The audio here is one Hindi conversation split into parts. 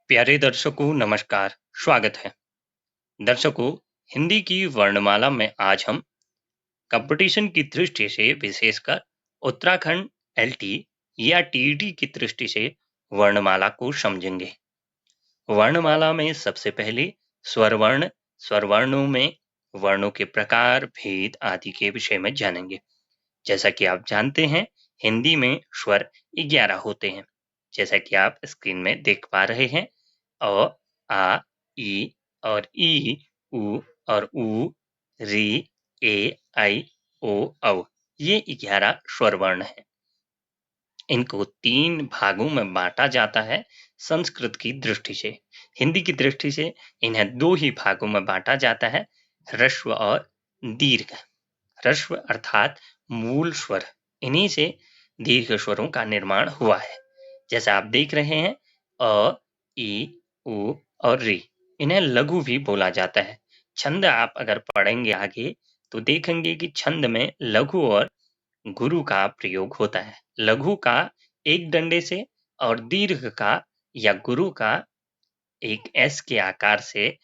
प्यारे दर्शकों नमस्कार, स्वागत है। दर्शकों, हिंदी की वर्णमाला में आज हम कंपटीशन की दृष्टि से विशेषकर उत्तराखंड एलटी या टीईटी की दृष्टि से वर्णमाला को समझेंगे। वर्णमाला में सबसे पहले स्वरवर्ण, स्वरवर्णों में वर्णों के प्रकार, भेद आदि के विषय में जानेंगे। जैसा कि आप जानते हैं, हिंदी में स्वर 11 होते हैं, जैसा कि आप स्क्रीन में देख पा रहे हैं। अ, आ, ई और ई, उ और ऊ, री, ए, आई, ओ, औ। ये 11 स्वर वर्ण हैं। इनको 3 भागों में बांटा जाता है संस्कृत की दृष्टि से। हिंदी की दृष्टि से इन्हें 2 ही भागों में बांटा जाता है, ह्रस्व और दीर्घ। ह्रस्व अर्थात मूल स्वर, इन्हीं से दीर्घ स्वरों का निर्माण हुआ है। जैसा आप देख रहे हैं, अ, ई, उ और री, इन्हें लघु भी बोला जाता है। छंद आप अगर पढ़ेंगे आगे तो देखेंगे कि छंद में लघु और गुरु का प्रयोग होता है। लघु का एक डंडे से और दीर्घ का या गुरु का एक एस के आकार से,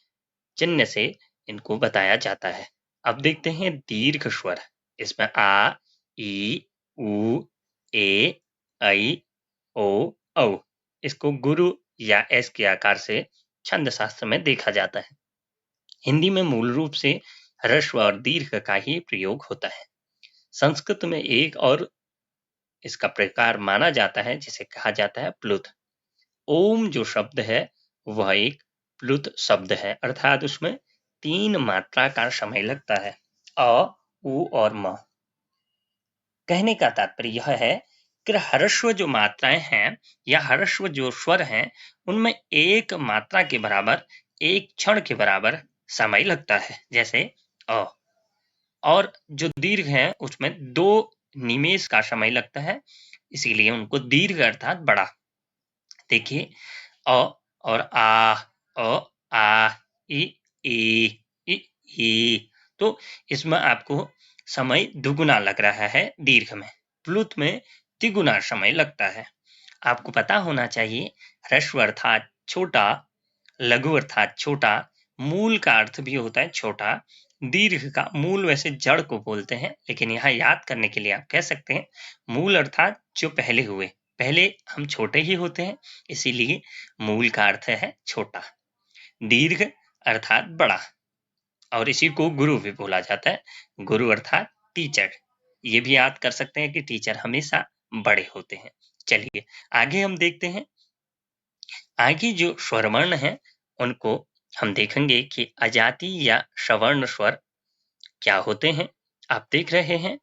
चिन्ह से इनको बताया जाता है। अब देखते हैं दीर्घ स्वर। इसमें आ, ई, उ, ए, ऐ, ओ, औ। इसको गुरु या एस के आकार से छंद शास्त्र में देखा जाता है। हिंदी में मूल रूप से ह्रस्व और दीर्घ का ही प्रयोग होता है। संस्कृत में एक और इसका प्रकार माना जाता है, जिसे कहा जाता है प्लुत। ओम जो शब्द है वह एक प्लुत शब्द है, अर्थात उसमें 3 मात्रा का समय लगता है, अ, उ और म। कहने का तात्पर्य यह है कि ह्रस्व जो मात्राएं हैं या ह्रस्व जो स्वर हैं, उनमें एक मात्रा के बराबर, एक क्षण के बराबर समय लगता है, जैसे अ। और जो दीर्घ है उसमें 2 निमेष का समय लगता है, इसीलिए उनको दीर्घ अर्थात बड़ा। देखिए, अ और आ, अ, आ, इ, ई, ई। तो इसमें आपको समय दुगुना लग रहा है दीर्घ में। प्लुत में तिगुना समय लगता है। आपको पता होना चाहिए, ह्रस्व अर्थात छोटा, लघु अर्थात छोटा, मूल का अर्थ भी होता है छोटा। दीर्घ का मूल वैसे जड़ को बोलते हैं, लेकिन यहाँ याद करने के लिए आप कह सकते हैं मूल अर्थात जो पहले हुए। पहले हम छोटे ही होते हैं, इसीलिए मूल का अर्थ है छोटा। दीर्घ अर्थात बड़ा, और इसी को गुरु भी बोला जाता है। गुरु अर्थात टीचर। ये भी याद कर सकते हैं कि टीचर हमेशा बड़े होते हैं। चलिए आगे हम देखते हैं। आगे जो स्वरवर्ण हैं उनको हम देखेंगे कि अजाति या सवर्ण स्वर क्या होते हैं। आप देख रहे हैं,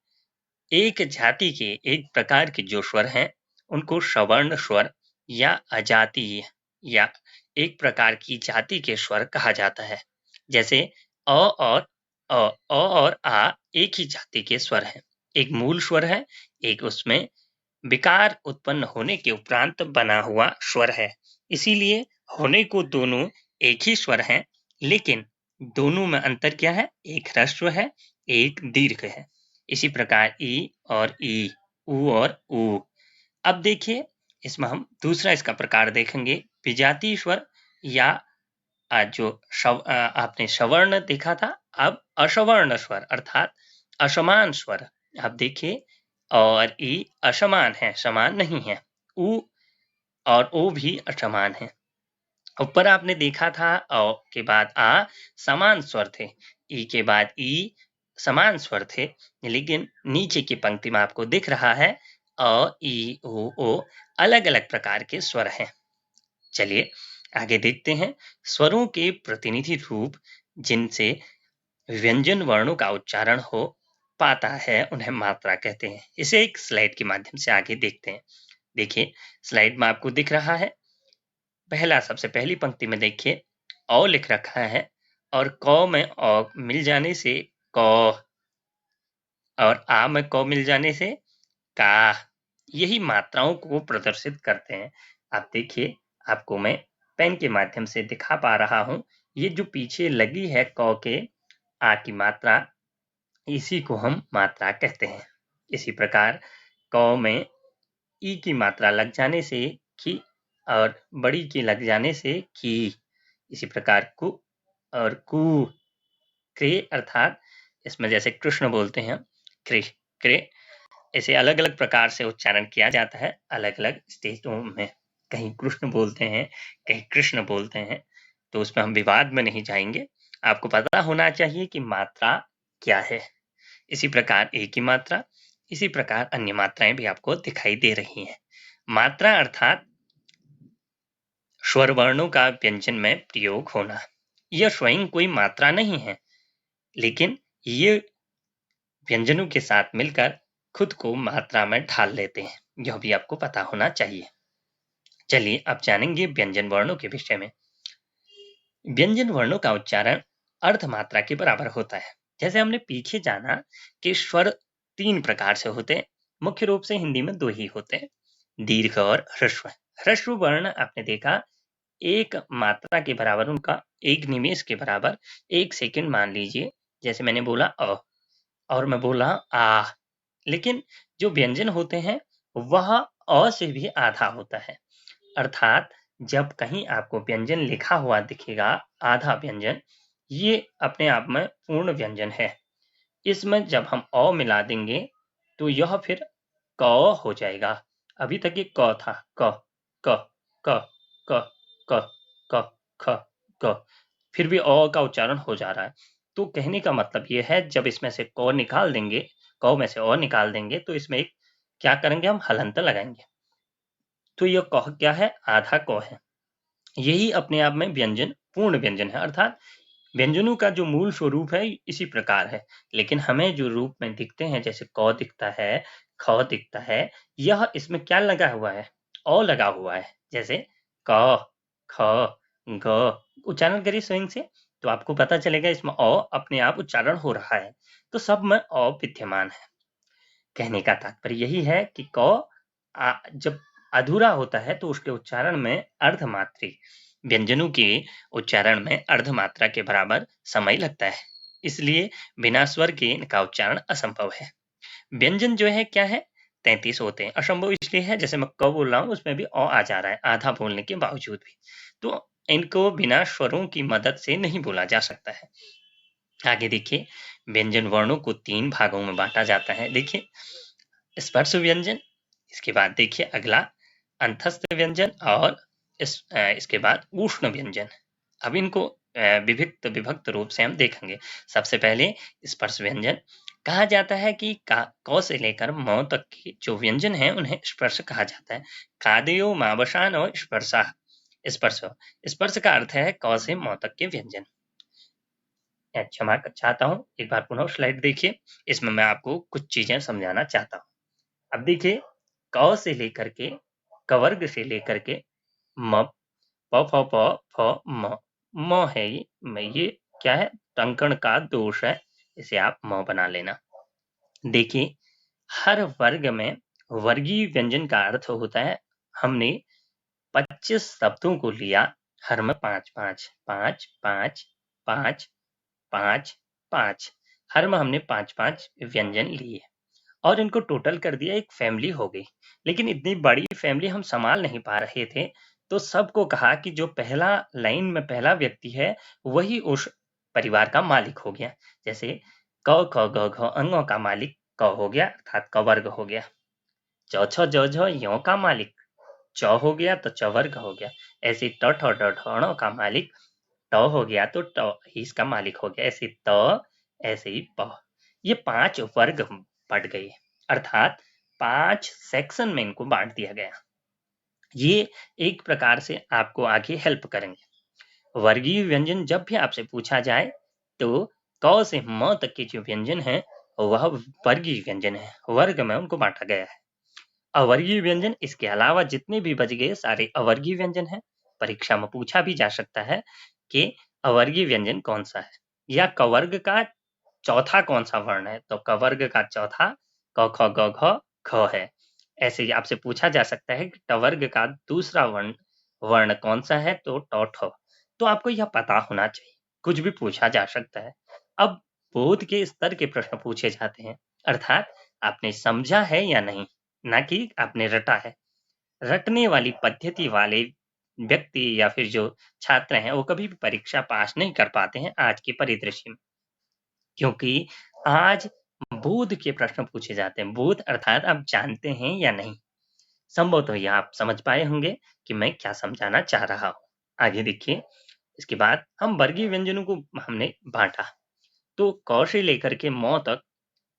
एक जाति के, एक प्रकार के जो स्वर हैं उनको सवर्ण स्वर या अजातीय या एक प्रकार की जाति के स्वर कहा जाता है। जैसे और आ एक ही जाति के स्वर हैं, एक मूल स्वर है, एक उसमें विकार उत्पन्न होने के उपरांत बना हुआ स्वर है। इसीलिए होने को दोनों एक ही स्वर हैं, लेकिन दोनों में अंतर क्या है, एक ह्रस्व है, एक दीर्घ है। इसी प्रकार ई और ई, उ और ऊ। अब देखिए, इसमें हम दूसरा इसका प्रकार देखेंगे, विजातीय स्वर या आपने सवर्ण देखा था, अब असवर्ण स्वर अर्थात असमान स्वर। आप देखिए, और ई असमान है, समान नहीं है। उ और ओ भी असमान है। ऊपर आपने देखा था अ के बाद आ समान स्वर थे, ई के बाद ई समान स्वर थे, लेकिन नीचे की पंक्ति में आपको दिख रहा है अ, ई, ओ अलग अलग प्रकार के स्वर हैं। चलिए आगे देखते हैं। स्वरों के प्रतिनिधि रूप जिनसे व्यंजन वर्णों का उच्चारण हो पाता है उन्हें मात्रा कहते हैं। इसे एक स्लाइड के माध्यम से आगे देखते हैं। देखिए, स्लाइड में आपको दिख रहा है, पहला सबसे पहली पंक्ति में देखिए औ लिख रखा है, और क में औ मिल जाने से क, और आ में क मिल जाने से का। यही मात्राओं को प्रदर्शित करते हैं। आप देखिए, आपको मैं पेन के माध्यम से दिखा पा रहा हूं, ये जो पीछे लगी है क के आ की मात्रा, इसी को हम मात्रा कहते हैं। इसी प्रकार क में ई की मात्रा लग जाने से कि और बड़ी की लग जाने से की। इसी प्रकार कु और कु, क्रे अर्थात इसमें जैसे कृष्ण बोलते हैं क्रे, क्रे, ऐसे अलग अलग प्रकार से उच्चारण किया जाता है अलग अलग स्टेटों में। कहीं कृष्ण बोलते हैं, कहीं कृष्ण बोलते हैं, तो उसमें हम विवाद में नहीं जाएंगे। आपको पता होना चाहिए कि मात्रा क्या है। इसी प्रकार एक ही मात्रा, इसी प्रकार अन्य मात्राएं भी आपको दिखाई दे रही हैं। मात्रा अर्थात स्वर वर्णों का व्यंजन में प्रयोग होना। यह स्वयं कोई मात्रा नहीं है, लेकिन ये व्यंजनों के साथ मिलकर खुद को मात्रा में ढाल लेते हैं। यह भी आपको पता होना चाहिए। चलिए अब जानेंगे व्यंजन वर्णों के विषय में। व्यंजन वर्णों का उच्चारण अर्ध मात्रा के बराबर होता है। जैसे हमने पीछे जाना कि स्वर 3 प्रकार से होते हैं। मुख्य रूप से हिंदी में 2 ही होते हैं, दीर्घ और ह्रस्व। ह्रस्व वर्ण आपने देखा एक मात्रा के बराबर, उनका एक निमेष के बराबर 1 सेकंड मान लीजिए। जैसे मैंने बोला अ और मैं बोला आ, लेकिन जो व्यंजन होते हैं वह अ से भी आधा होता है। अर्थात जब कहीं आपको व्यंजन लिखा हुआ दिखेगा आधा व्यंजन, ये अपने आप में पूर्ण व्यंजन है। इसमें जब हम अ मिला देंगे तो यह फिर क हो जाएगा। अभी तक ये क था, क क क क क क ख क, फिर भी अ का उच्चारण हो जा रहा है। तो कहने का मतलब ये है जब इसमें से क निकाल देंगे, क में से अ निकाल देंगे तो इसमें एक क्या करेंगे, हम हलंत लगाएंगे। तो यह क क्या है, आधा क है। यही अपने आप में व्यंजन पूर्ण व्यंजन है। अर्थात व्यंजनों का जो मूल स्वरूप है इसी प्रकार है, लेकिन हमें जो रूप में दिखते हैं, जैसे क दिखता है, ख दिखता है, यह इसमें क्या लगा हुआ है, अ लगा हुआ है। जैसे क, ख, ग, उच्चारण करिए स्वयं से तो आपको पता चलेगा इसमें अ अपने आप उच्चारण हो रहा है। तो सब में अ विद्यमान है। कहने का तात्पर्य यही है कि क जब अधूरा होता है तो उसके उच्चारण में अर्धमात्री, व्यंजनों के उच्चारण में अर्धमात्रा के बराबर समय लगता है। इसलिए बिना स्वर के इनका उच्चारण असंभव है। व्यंजन जो है क्या है, 33 होते हैं। असंभव इसलिए है जैसे मैं क बोल रहा हूँ उसमें भी अ आ जा रहा है आधा बोलने के बावजूद भी। तो इनको बिना स्वरों की मदद से नहीं बोला जा सकता है। आगे देखिए, व्यंजन वर्णों को 3 भागों में बांटा जाता है। देखिए, स्पर्श व्यंजन, इसके बाद देखिए अगला अंतस्थ व्यंजन और इसके बाद उष्ण व्यंजन। अब इनको विभक्त विभक्त रूप से हम देखेंगे। सबसे पहले स्पर्श व्यंजन। कहा जाता है कि क से लेकर म तक के जो व्यंजन हैं उन्हें स्पर्श कहा जाता है। कादयो मावसान और स्पर्शा। स्पर्श, स्पर्श का अर्थ है क से म तक के व्यंजन। क्षमा चाहता हूँ, एक बार पुनः स्लाइड देखिए। इसमें मैं आपको कुछ चीजें समझाना चाहता हूँ। अब देखिए, क से लेकर के कवर्ग से लेकर के म, प फ प फ म है ये, ये क्या है, टंकण का दोष है। इसे आप म बना लेना। देखिए, हर वर्ग में वर्गीय व्यंजन का अर्थ होता है, हमने 25 शब्दों को लिया, हर में 5 5 5 5 5 5 5, हर में हमने 5 5 व्यंजन लिए और इनको टोटल कर दिया, एक फैमिली हो गई। लेकिन इतनी बड़ी फैमिली हम संभाल नहीं पा रहे थे, तो सबको कहा कि जो पहला लाइन में पहला व्यक्ति है वही उस परिवार का मालिक हो गया। जैसे क ख ग घ अंगों का मालिक क हो गया, अर्थात क वर्ग हो गया। च छ ज झ यों का मालिक च हो गया तो च वर्ग हो गया। ऐसे ही ट ठ ड ढ ण का मालिक ट हो गया तो ट ही इसका मालिक हो गया। ऐसे त, ऐसे ही प, ये 5 वर्ग बढ़ गए, अर्थात 5 सेक्शन में इनको बांट दिया गया। ये एक प्रकार से आपको आगे हेल्प करेंगे। वर्गीय व्यंजन जब भी आपसे पूछा जाए तो क से म तक के जो व्यंजन है वह वर्गीय व्यंजन है, वर्ग में उनको बांटा गया है। अवर्गीय व्यंजन, इसके अलावा जितने भी बच गए सारे अवर्गीय व्यंजन हैं। परीक्षा में पूछा भी जा सकता है कि अवर्गीय व्यंजन कौन सा है, या कवर्ग का चौथा कौन सा वर्ण है, तो कवर्ग का चौथा क ख ग घ ख है। ऐसे ही आपसे पूछा जा सकता है कि टवर्ग का दूसरा वर्ण वर्ण कौन सा है, तो ट ठ। तो आपको यह पता होना चाहिए, कुछ भी पूछा जा सकता है। अब बोध के स्तर के प्रश्न पूछे जाते हैं, अर्थात आपने समझा है या नहीं, ना कि आपने रटा है। रटने वाली पद्धति वाले व्यक्ति या फिर जो छात्र हैं वो कभी भी परीक्षा पास नहीं कर पाते हैं आज के परिदृश्य में। क्योंकि आज बोध के प्रश्न पूछे जाते हैं। बोध अर्थात आप जानते हैं या नहीं। संभवतः यह आप समझ पाए होंगे कि मैं क्या समझाना चाह रहा हूँ। आगे देखिए, इसके बाद हम वर्गीय व्यंजनों को हमने बांटा। तो क से लेकर के मौ तक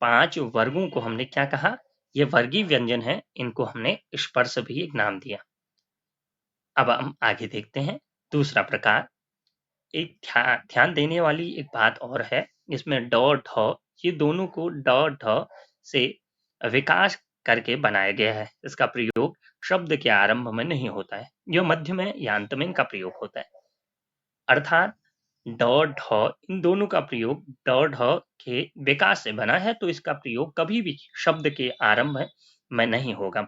5 वर्गों को हमने क्या कहा? ये वर्गीय व्यंजन है, इनको हमने स्पर्श भी एक नाम दिया। अब हम आगे देखते हैं दूसरा प्रकार। एक ध्यान देने वाली एक बात और है, इसमें ड, ढ ये दोनों को ड, ढ से विकास करके बनाया गया है। इसका प्रयोग शब्द के आरंभ में नहीं होता है, यह मध्य में या अंत में इनका प्रयोग होता है। अर्थात ड, ढ इन दोनों का प्रयोग ड, ढ के विकास से बना है, तो इसका प्रयोग कभी भी शब्द के आरंभ में नहीं होगा,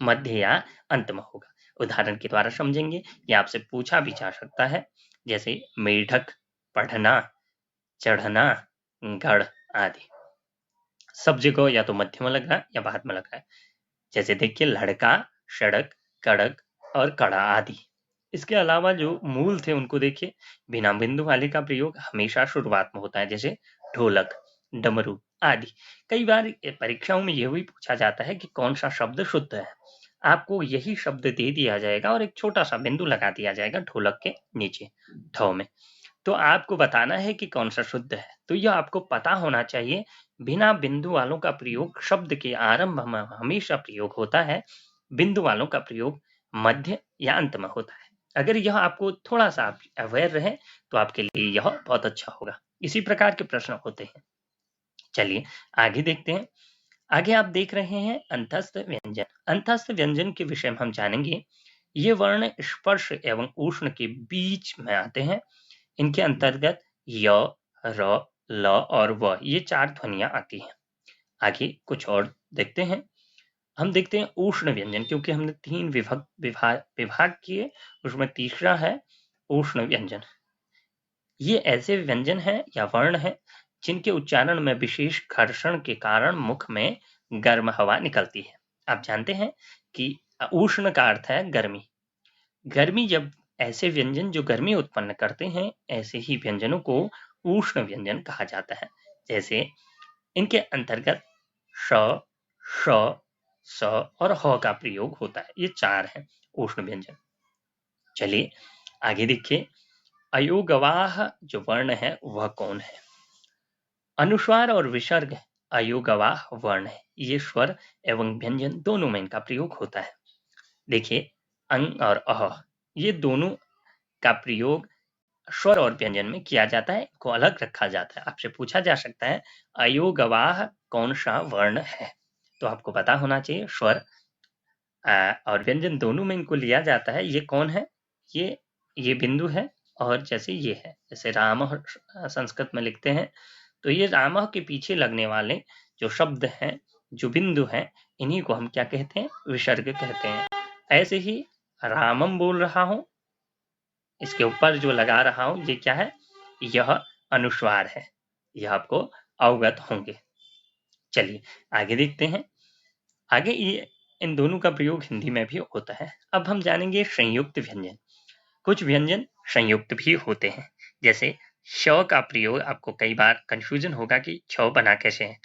मध्य या अंत में होगा। उदाहरण के द्वारा समझेंगे, ये आपसे पूछा भी जा सकता है, जैसे मेढक, पढ़ना, चढ़ना, गढ़ आदि। सब जगह या तो मध्य में लग रहा है या बाद में लग रहा है। जैसे देखिए लड़का, सड़क, कड़क और कड़ा आदि। इसके अलावा जो मूल थे उनको देखिए, बिना बिंदु वाले का प्रयोग हमेशा शुरुआत में होता है, जैसे ढोलक, डमरू आदि। कई बार परीक्षाओं में यह भी पूछा जाता है कि कौन सा शब्द शुद्ध है। आपको यही शब्द दे दिया जाएगा और एक छोटा सा बिंदु लगा दिया जाएगा ढोलक के नीचे ठ में। तो आपको बताना है कि कौन सा शुद्ध है। तो यह आपको पता होना चाहिए। बिना बिंदु वालों का प्रयोग शब्द के आरंभ में हमेशा प्रयोग होता है, बिंदु वालों का प्रयोग मध्य या अंत में होता है। अगर यह आपको थोड़ा सा अवेयर रहे तो आपके लिए यह बहुत अच्छा होगा। इसी प्रकार के प्रश्न होते हैं। चलिए आगे देखते हैं। आगे आप देख रहे हैं अंतस्थ व्यंजन। अंतस्थ व्यंजन के विषय में हम जानेंगे। ये वर्ण स्पर्श एवं उष्ण के बीच में आते हैं। इनके अंतर्गत य, र, ल और व ये 4 ध्वनियां आती हैं। आगे कुछ और देखते हैं। हम देखते हैं उष्ण व्यंजन, क्योंकि हमने 3 विभाग किए, उसमें तीसरा है उष्ण व्यंजन। ये ऐसे व्यंजन हैं या वर्ण हैं जिनके उच्चारण में विशेष घर्षण के कारण मुख में गर्म हवा निकलती है। आप जानते हैं कि उष्ण का अर्थ है गर्मी। गर्मी जब ऐसे व्यंजन जो गर्मी उत्पन्न करते हैं, ऐसे ही व्यंजनों को उष्ण व्यंजन कहा जाता है। जैसे इनके अंतर्गत श, श, स और ह का प्रयोग होता है। ये 4 हैं उष्ण व्यंजन। चलिए आगे देखिए। अयोगवाह जो वर्ण है वह कौन है? अनुस्वार और विसर्ग अयोगवाह वर्ण है। ये स्वर एवं व्यंजन दोनों में इनका प्रयोग होता है। देखिए अंग और अह ये दोनों का प्रयोग स्वर और व्यंजन में किया जाता है, इनको अलग रखा जाता है। आपसे पूछा जा सकता है अयोगवाह कौन सा वर्ण है, तो आपको पता होना चाहिए स्वर और व्यंजन दोनों में इनको लिया जाता है। ये कौन है? ये बिंदु है, और जैसे ये है, जैसे राम संस्कृत में लिखते हैं, तो ये राम के पीछे लगने वाले जो शब्द हैं, जो बिंदु हैं, इन्हीं को हम क्या कहते हैं? विसर्ग कहते हैं। ऐसे ही रामम बोल रहा हूं, इसके ऊपर जो लगा रहा हूं ये क्या है? यह अनुस्वार है। यह आपको अवगत होंगे। चलिए आगे देखते हैं। आगे ये इन दोनों का प्रयोग हिंदी में भी होता है। अब हम जानेंगे संयुक्त व्यंजन। कुछ व्यंजन संयुक्त भी होते हैं। जैसे श का प्रयोग आपको कई बार कंफ्यूजन होगा कि छ बना कैसे है।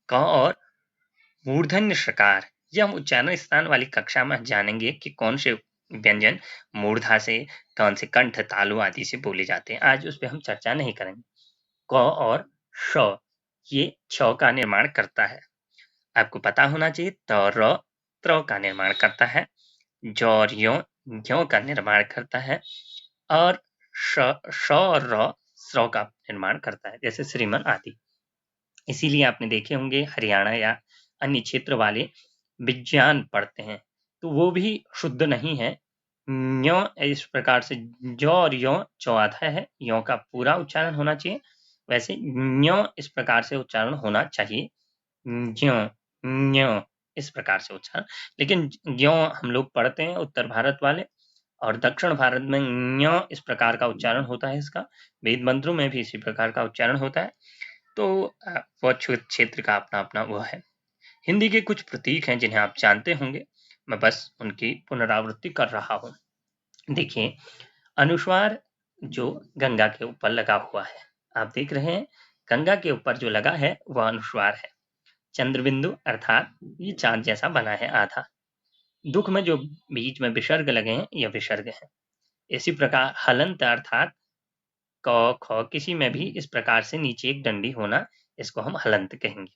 क और मूर्धन्य षकार, ये हम उच्चारण स्थान वाली कक्षा में जानेंगे कि कौन से व्यंजन मूर्धा से, कौन से कंठ, तालु आदि से बोले जाते हैं। आज उस पर हम चर्चा नहीं करेंगे। क और श ये छ का निर्माण करता है। आपको पता होना चाहिए त, त्र का निर्माण करता है। ज और ज्यों का निर्माण करता है। और श और र स्र का निर्माण करता है, जैसे श्रीमन आदि। इसीलिए आपने देखे होंगे हरियाणा या अन्य क्षेत्र वाले विज्ञान पढ़ते हैं तो वो भी शुद्ध नहीं है। न्यो इस प्रकार से जो और यो चौथा है, यो का पूरा उच्चारण होना चाहिए। वैसे न्यो इस प्रकार से उच्चारण होना चाहिए। ज्यो, न्यो इस प्रकार से उच्चारण। लेकिन ज्यो हम लोग पढ़ते हैं उत्तर भारत वाले, और दक्षिण भारत में न्यो इस प्रकार का उच्चारण होता है। इसका वेद मंत्रों में भी इसी प्रकार का उच्चारण होता है। तो वह क्षेत्र का अपना अपना वह है। हिंदी के कुछ प्रतीक हैं जिन्हें आप जानते होंगे, मैं बस उनकी पुनरावृत्ति कर रहा हूं। देखिए, अनुस्वार जो गंगा के ऊपर लगा हुआ है, आप देख रहे हैं गंगा के ऊपर जो लगा है वह अनुस्वार है। चंद्रबिंदु अर्थात ये चांद जैसा बना है आधा। दुख में जो बीच में विसर्ग लगे हैं यह विसर्ग है। इसी प्रकार हलंत अर्थात क ख किसी में भी इस प्रकार से नीचे एक डंडी होना, इसको हम हलंत कहेंगे।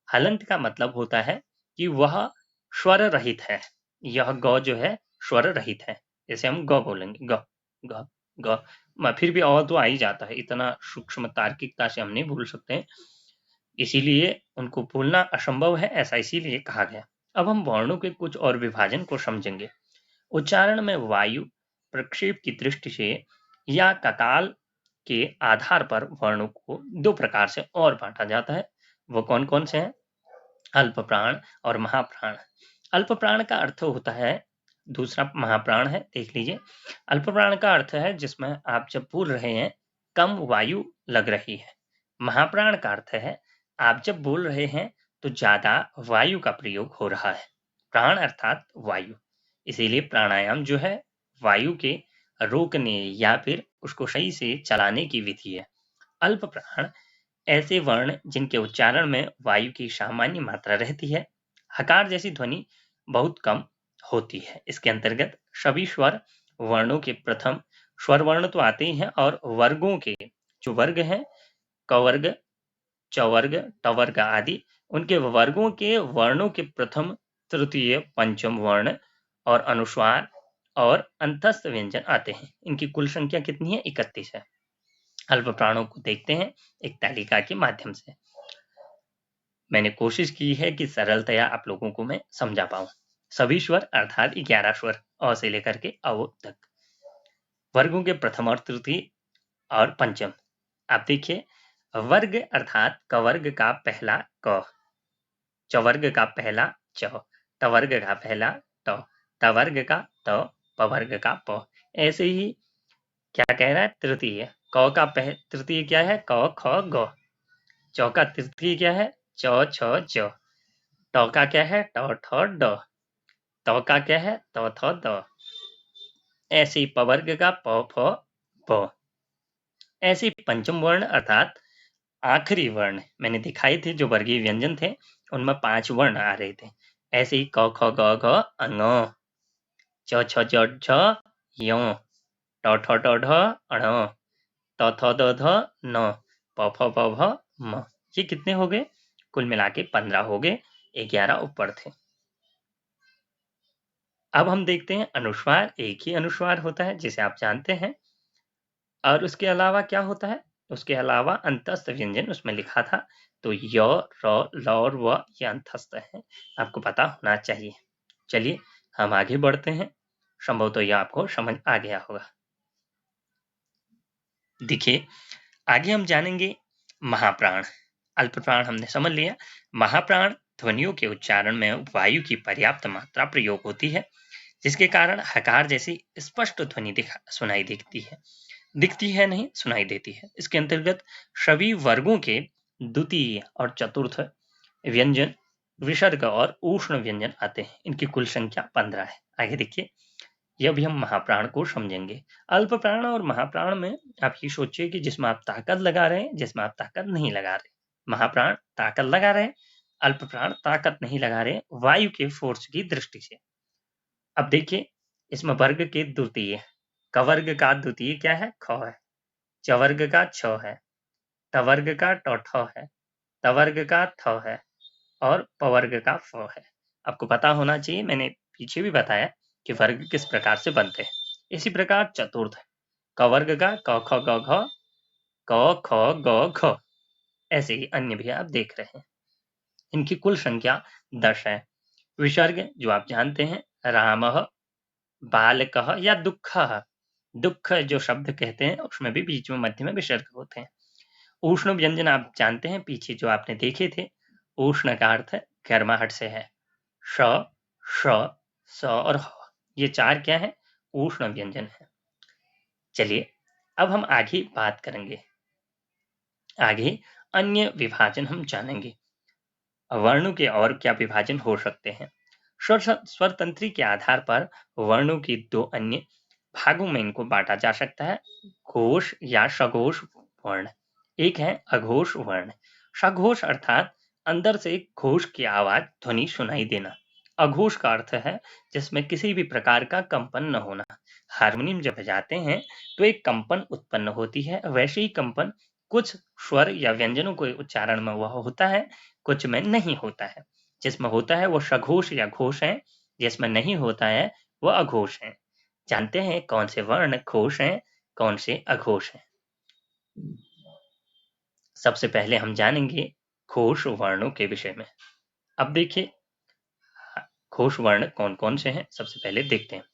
हलंत का मतलब होता है कि वह स्वर रहित है। यह ग जो है स्वर रहित है, इसे हम ग बोलेंगे। ग ग ग फिर भी और तो आ ही जाता है, इतना सूक्ष्म तार्किकता से हम नहीं भूल सकते हैं, इसीलिए उनको भूलना असंभव है, ऐसा इसीलिए कहा गया। अब हम वर्णों के कुछ और विभाजन को समझेंगे। उच्चारण में वायु प्रक्षेप की दृष्टि से या ककाल के आधार पर वर्णों को दो प्रकार से और बांटा जाता है। वो कौन कौन से हैं? अल्प प्राण और महाप्राण। अल्प प्राण का अर्थ होता है, दूसरा महाप्राण है, देख लीजिए। अल्प प्राण का अर्थ है जिसमें आप जब बोल रहे हैं कम वायु लग रही है। महाप्राण का अर्थ है आप जब बोल रहे हैं तो ज्यादा वायु का प्रयोग हो रहा है। प्राण अर्थात वायु, इसीलिए प्राणायाम जो है वायु के रोकने या फिर उसको सही से चलाने की विधि है। अल्प प्राण ऐसे वर्ण जिनके उच्चारण में वायु की सामान्य मात्रा रहती है। हकार जैसी ध्वनि बहुत कम होती है। इसके अंतर्गत सभी स्वर वर्णों के प्रथम स्वर वर्ण तो आते ही हैं, और वर्गों के जो वर्ग हैं, कवर्ग, चवर्ग, टवर्ग आदि, उनके वर्गों के वर्णों के प्रथम, तृतीय, पंचम वर्ण और अनुस्वार और अंतस्थ व्यंजन आते हैं। इनकी कुल संख्या कितनी है? 31 है। अल्प प्राणों को देखते हैं एक तालिका के माध्यम से। मैंने कोशिश की है कि सरलतया आप लोगों को मैं समझा पाऊं। सभी स्वर अर्थात 11 स्वर अ से लेकर के अ तक। वर्गों के प्रथम और तृतीय और पंचम। आप देखिए, वर्ग अर्थात कवर्ग का पहला क, चवर्ग का पहला च, टवर्ग का पहला ट, तवर्ग का त, पवर्ग का प। ऐसे ही क्या कह रहा है? तृतीय क का तृतीय क्या है? क ख ग। चौ का तृतीय क्या है? च छ ज। ट का क्या है? ट ठ ड। त का क्या है? त थ द। ऐसे ही पवर्ग का प फ ब। ऐसे ही पंचम वर्ण अर्थात आखिरी वर्ण मैंने दिखाई थे, जो वर्गीय व्यंजन थे उनमें 5 वर्ण आ रहे थे। ऐसे ही क ख ग घ अ, च छ ज झ य, ट ठ ड ढ अण, त थ द ध न, प फ ब भ म। ये कितने हो गए? कुल मिला के 15 हो गए, 11 ऊपर थे। अब हम देखते हैं अनुस्वार। एक ही अनुस्वार होता है जिसे आप जानते हैं, और उसके अलावा क्या होता है? उसके अलावा अंतस्थ व्यंजन उसमें लिखा था, तो य, र, ल और व ये अंतस्थ है, आपको पता होना चाहिए। चलिए हम आगे बढ़ते हैं, संभव तो यह आपको समझ आ गया होगा। देखिए, आगे हम जानेंगे महाप्राण। अल्प प्राण हमने समझ लिया। महाप्राण ध्वनियों के उच्चारण में वायु की पर्याप्त मात्रा प्रयोग होती है, जिसके कारण हकार जैसी स्पष्ट ध्वनि सुनाई दिखती है नहीं, सुनाई देती है। इसके अंतर्गत सभी वर्गों के द्वितीय और चतुर्थ व्यंजन, विसर्ग और उष्ण व्यंजन आते हैं। इनकी कुल संख्या 15 है। आगे देखिए, यह भी हम महाप्राण को समझेंगे। अल्प प्राण और महाप्राण में आप ये सोचिए कि जिसमें आप ताकत लगा रहे हैं, जिसमें आप ताकत नहीं लगा रहे। महाप्राण ताकत लगा रहे हैं, अल्प प्राण ताकत नहीं लगा रहे, वायु के फोर्स की दृष्टि से। अब देखिए, इसमें वर्ग के द्वितीय, कवर्ग का द्वितीय क्या है? ख है। चवर्ग का छ है। टवर्ग का ठ है। तवर्ग का थ है और पवर्ग का फ है। आपको पता होना चाहिए, मैंने पीछे भी बताया कि वर्ग किस प्रकार से बनते हैं। इसी प्रकार चतुर्थ है, कवर्ग का क ख ग घ, क ख ग घ। ऐसे ही अन्य भी आप देख रहे हैं। इनकी कुल संख्या 10 है। विसर्ग जो आप जानते हैं, राम, बालकः या दुःखः। दुःख जो शब्द कहते हैं उसमें भी बीच में मध्य में विसर्ग होते हैं। उष्ण व्यंजन आप जानते हैं, पीछे जो आपने देखे थे। उष्ण का अर्थ गर्माहट से है। श, श, स और ह, ये 4 क्या है? उष्ण व्यंजन है। चलिए अब हम आगे बात करेंगे। आगे अन्य विभाजन हम जानेंगे। वर्णों के और क्या विभाजन हो सकते हैं? स्वर तंत्री के आधार पर वर्णों की 2 अन्य भागों में इनको बांटा जा सकता है, घोष या सघोष वर्ण। एक है अघोष वर्ण। सघोष अर्थात अंदर से घोष की आवाज ध्वनि सुनाई देना। अघोष का अर्थ है जिसमें किसी भी प्रकार का कंपन न होना। हारमोनियम जब बजाते हैं तो एक कंपन उत्पन्न होती है, वैसे ही कंपन कुछ स्वर या व्यंजनों के उच्चारण में वह होता है, कुछ में नहीं होता है। जिसमें होता है वो सघोष या घोष है, जिसमें नहीं होता है वो अघोष है। जानते हैं कौन से वर्ण घोष हैं, कौन से अघोष हैं? सबसे पहले हम जानेंगे घोष वर्णों के विषय में। अब देखिए घोष वर्ण कौन कौन से हैं, सबसे पहले देखते हैं।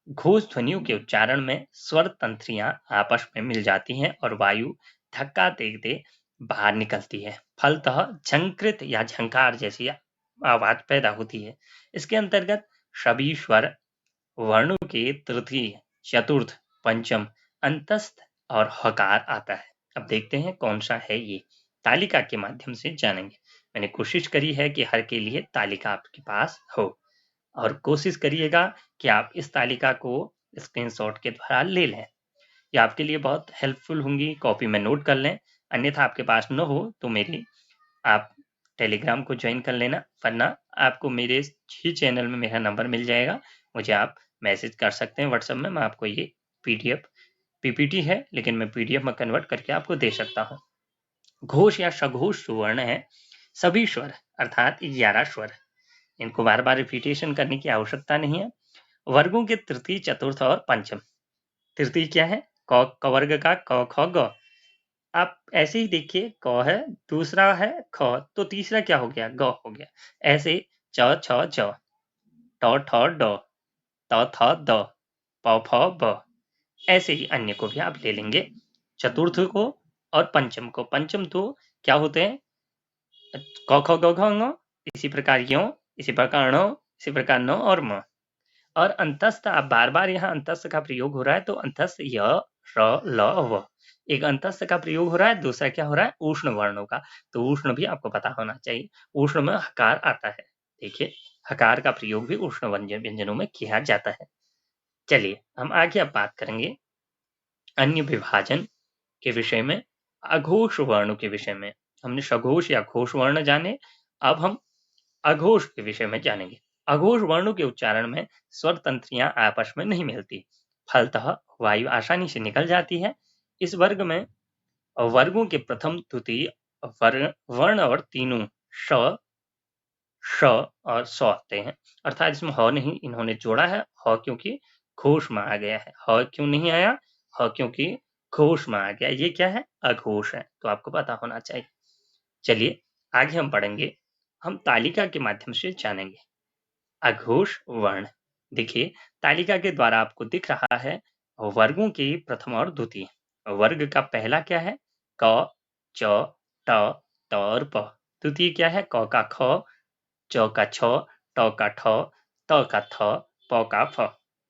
घोष ध्वनियों के उच्चारण में स्वर तंत्रियां आपस में मिल जाती हैं और वायु धक्का देते बाहर निकलती है, फलतः झंकृत या झंकार जैसी आवाज पैदा होती है। इसके अंतर्गत सभी स्वर वर्णों के तृतीय, चतुर्थ, पंचम, अंतस्थ और हकार आता है। अब देखते हैं कौन सा है ये, तालिका के माध्यम से जानेंगे। मैंने कोशिश करी है कि हर के लिए तालिका आपके पास हो, और कोशिश करिएगा कि आप इस तालिका को स्क्रीनशॉट के द्वारा ले लें। ये आपके लिए बहुत हेल्पफुल होंगी, कॉपी में नोट कर लें। अन्यथा आपके पास न हो तो मेरी आप टेलीग्राम को ज्वाइन कर लेना, वरना आपको मेरे ही चैनल में मेरा नंबर मिल जाएगा, मुझे आप मैसेज कर सकते हैं व्हाट्सएप में। मैं आपको ये पीडीएफ पीपीटी है लेकिन मैं पीडीएफ में कन्वर्ट करके आपको दे सकता हूँ। घोष या सघोष सुवर्ण है सभी स्वर अर्थात 11 स्वर। इनको बार बार रिपीटेशन करने की आवश्यकता नहीं है। वर्गों के तृतीय, चतुर्थ और पंचम। तृतीय क्या है? क वर्ग का क ख ग। आप ऐसे ही देखिए, क है, दूसरा है ख, तो तीसरा क्या हो गया? ग हो गया। ऐसे च छ ज, ट ठ ड, त थ द, प फ ब। ऐसे ही अन्य को भी आप ले लेंगे, चतुर्थ को और पंचम को। पंचम तो क्या होते हैं? क ख ग घ ङ, इसी प्रकार यो, इसी प्रकार ण, इसी प्रकार न और म। और अंतस्थ, आप बार बार यहाँ अंतस्थ का प्रयोग हो रहा है तो अंतस्थ य, र, ल, व। एक अंतस्थ का प्रयोग हो रहा है, दूसरा क्या हो रहा है? उष्ण वर्णों का। तो उष्ण भी आपको पता होना चाहिए। उष्ण में हकार आता है। देखिए हकार का प्रयोग भी उष्ण व्यंजनों में किया जाता है। चलिए हम आगे अब बात करेंगे अन्य विभाजन के विषय में, अघोष वर्णों के विषय में। हमने सघोष या घोष वर्ण जाने, अब हम अघोष के विषय में जानेंगे। अघोष वर्णों के उच्चारण में स्वर तंत्रियां आपस में नहीं मिलती, फलतः वायु आसानी से निकल जाती है। इस वर्ग में वर्गों के प्रथम, द्वितीय वर्ण और तीनों श, श और स आते हैं। अर्थात इसमें ह नहीं इन्होंने जोड़ा है, ह क्योंकि घोष में आ गया है। ह क्यों नहीं आया? ह क्योंकि घोष में आ गया। ये क्या है? अघोष है, तो आपको पता होना चाहिए। चलिए आगे हम पढ़ेंगे, हम तालिका के माध्यम से जानेंगे अघोष वर्ण। देखिए तालिका के द्वारा आपको दिख रहा है वर्गों की प्रथम और द्वितीय। वर्ग का पहला क्या है? क, च, ट, त और प। द्वितीय क्या है? क का ख, च का छ, ट का ठ, त का थ, प का फ।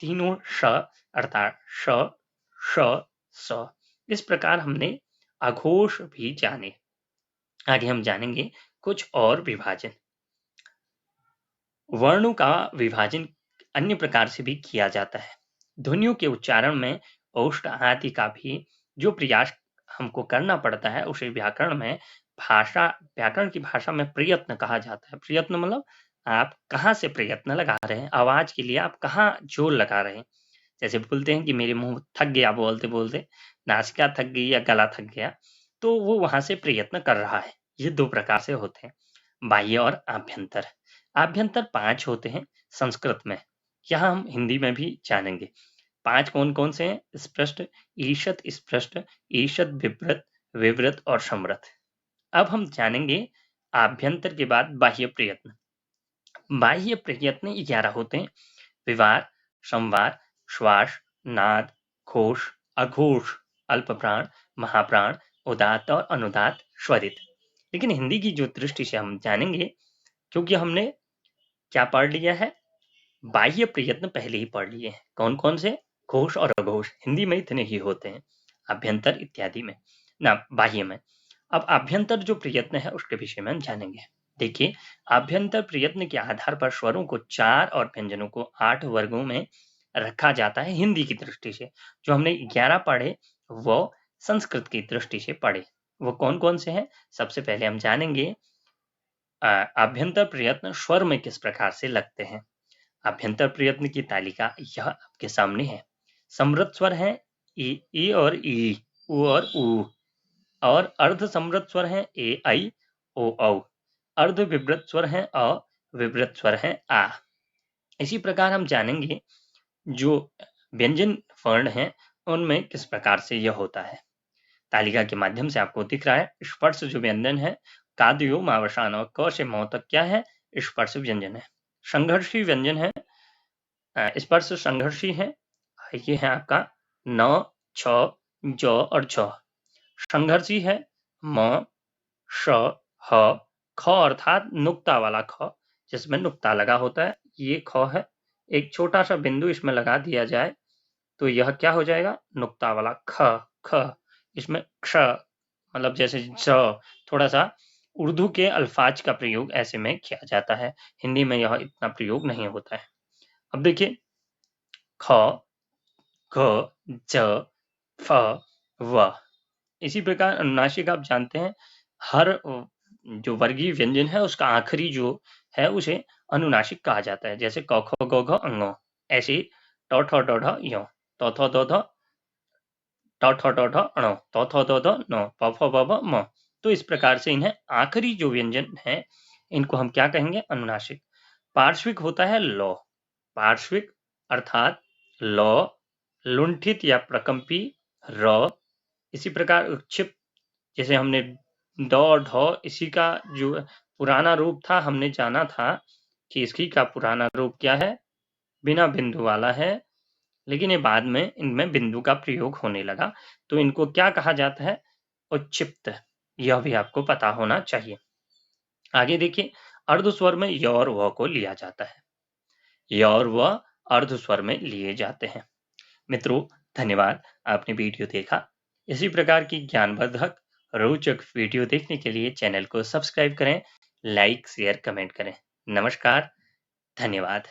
तीनों श अर्थात श, श, स। इस प्रकार हमने अघोष भी जाने। आगे हम जानेंगे कुछ और विभाजन। वर्णों का विभाजन अन्य प्रकार से भी किया जाता है। ध्वनियों के उच्चारण में औष्ठ आदि का भी जो प्रयास हमको करना पड़ता है, उसे व्याकरण की भाषा में प्रयत्न कहा जाता है। प्रयत्न मतलब आप कहाँ से प्रयत्न लगा रहे हैं, आवाज के लिए आप कहाँ जोर लगा रहे हैं। जैसे बोलते हैं कि मेरे मुंह थक गया बोलते बोलते, नासिका थक गई या गला थक गया, तो वो वहां से प्रयत्न कर रहा है। ये दो प्रकार से होते हैं, बाह्य और आभ्यंतर। आभ्यंतर 5 होते हैं संस्कृत में, यहाँ हम हिंदी में भी जानेंगे। 5 कौन कौन से हैं? स्पष्ट, ईषत स्पष्ट, ईषत विवृत, विवृत और समृत। अब हम जानेंगे आभ्यंतर के बाद बाह्य प्रयत्न। बाह्य प्रयत्न 11 होते हैं, विवार, संवार, श्वास, नाद, घोष, अघोष, अल्प प्राण, महाप्राण, उदात्त और अनुदात्त, स्वरित। लेकिन हिंदी की जो दृष्टि से हम जानेंगे, क्योंकि हमने क्या पढ़ लिया है? बाह्य प्रयत्न पहले ही पढ़ लिए हैं। कौन कौन से? घोष और अघोष हिंदी में इतने ही होते हैं, अभ्यंतर इत्यादि में ना, बाह्य में। अब आभ्यंतर जो प्रयत्न है उसके विषय में हम जानेंगे। देखिए आभ्यंतर प्रयत्न के आधार पर स्वरों को 4 और व्यंजनों को 8 वर्गों में रखा जाता है हिंदी की दृष्टि से। जो हमने 11 पढ़े वो संस्कृत की दृष्टि से पढ़े। वो कौन कौन से हैं? सबसे पहले हम जानेंगे आभ्यंतर प्रयत्न स्वर में किस प्रकार से लगते हैं। आभ्यंतर प्रयत्न की तालिका यह आपके सामने है। समृद्ध स्वर है ई और ई, उ और ऊ, और अर्ध समृद्ध स्वर है ए आई ओ औ। अर्ध विवृत स्वर है अ, विवृत स्वर है आ। इसी प्रकार हम जानेंगे जो व्यंजन वर्ण हैं उनमें किस प्रकार से यह होता है। तालिका के माध्यम से आपको दिख रहा है स्पर्श जो व्यंजन है कादयो मावसान और क से मौ तक क्या है? स्पर्श व्यंजन है। संघर्षी व्यंजन है, स्पर्श संघर्षी है। ये है आपका न, छ, ज और झ। संघर्षी है म, श, ह, ख अर्थात नुक्ता वाला ख, जिसमें नुक्ता लगा होता है, ये ख है। एक छोटा सा बिंदु इसमें लगा दिया जाए तो यह क्या हो जाएगा? नुक्ता वाला ख। ख इसमें क्ष मतलब जैसे ज, थोड़ा सा उर्दू के अल्फाज का प्रयोग ऐसे में किया जाता है, हिंदी में यह इतना प्रयोग नहीं होता है। अब देखिए ख, ग, ज, फ, व। इसी प्रकार अनुनासिक आप जानते हैं हर जो वर्गीय व्यंजन है उसका आखिरी जो है उसे अनुनासिक कहा जाता है। जैसे क ख ग घ अंग, ऐसे ही ट ठ ड ढ य, त थ द ध ट ठ ड ढ ण, त थ द ध न, प फ ब भ म। तो इस प्रकार से इन्हें आखिरी जो व्यंजन है इनको हम क्या कहेंगे? अनुनासिक। पार्श्विक होता है लौ। पार्श्विक अर्थात लौ, लुंठित या प्रकंपी र। इसी प्रकार उच्छिप, जैसे हमने ड ढ इसी का जो पुराना रूप था हमने जाना था कि इसकी का पुराना रूप क्या है? बिना बिंदु वाला है, लेकिन ये बाद में इनमें बिंदु का प्रयोग होने लगा तो इनको क्या कहा जाता है? उच्छिप्त। यह भी आपको पता होना चाहिए। आगे देखिए अर्ध स्वर में य और व को लिया जाता है। य और व अर्ध स्वर में लिए जाते हैं। मित्रों धन्यवाद, आपने वीडियो देखा। इसी प्रकार की ज्ञानवर्धक रोचक वीडियो देखने के लिए चैनल को सब्सक्राइब करें, लाइक शेयर कमेंट करें। नमस्कार, धन्यवाद।